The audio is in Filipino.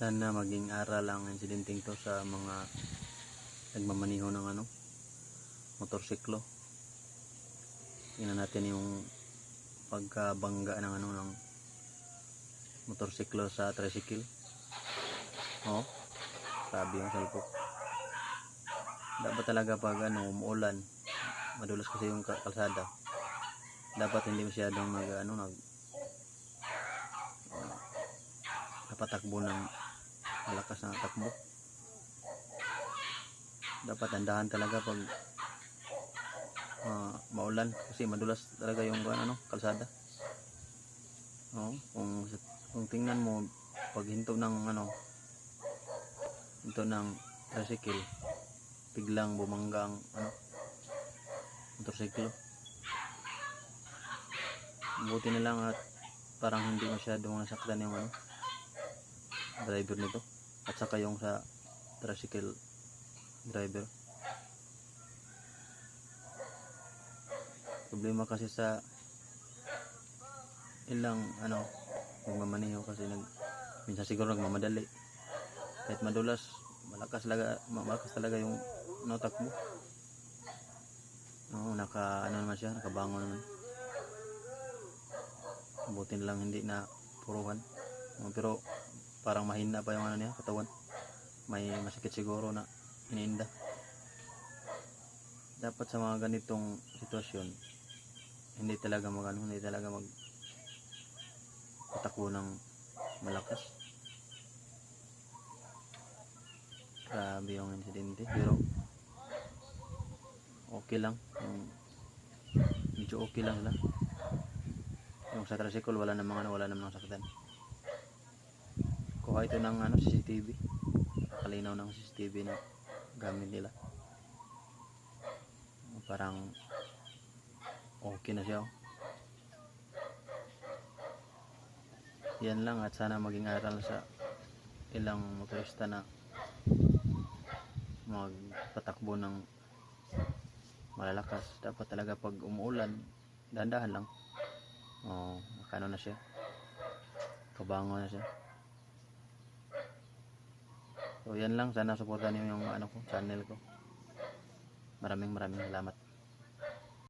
Sana maging aral ang insidenteng to sa mga nagmamaniho ng motorsiklo. Tingnan natin yung pagkabangga ng ng motorsiklo sa tricycle. Oh, sabi yung salpok. Dapat talaga pag umuulan, madulas kasi yung kalsada. Dapat hindi masyadong napatakbo ng malakas na takbo. Dapat tandahan talaga pag maulan kasi madulas talaga yung kalsada. Kung tingnan mo pag hinto ng tricycle, biglang bumangga ang motorsiklo. Buti na lang at parang hindi masyadong nasaktan yung driver nito at saka yung sa tricycle driver. Problema kasi sa ilang nagmamaniho kasi minsan siguro nagmamadali, kahit madulas malakas talaga yung takbo. Naman siya, nakabangon naman. Buti na lang hindi na puruhan. Pero parang mahina pa yung niya, katawan. May masakit siguro na iniinda. Dapat sa mga ganitong sitwasyon, hindi talaga patakbo ng malakas. Grabe yung insidente, pero okay lang. Medyo okay lang sila. Yung sa tricycle wala namang saktan. Kuha ito ng CCTV. Kalinaw ng CCTV na gamit nila. Parang okay na siya. Yan lang, at sana maging aral sa ilang motorista na magpatakbo ng malalakas. Dapat talaga pag umuulan, dahan-dahan lang. Nakano na siya, kabango na siya. So yan lang, sana suportahan niyo yung channel ko. Maraming salamat.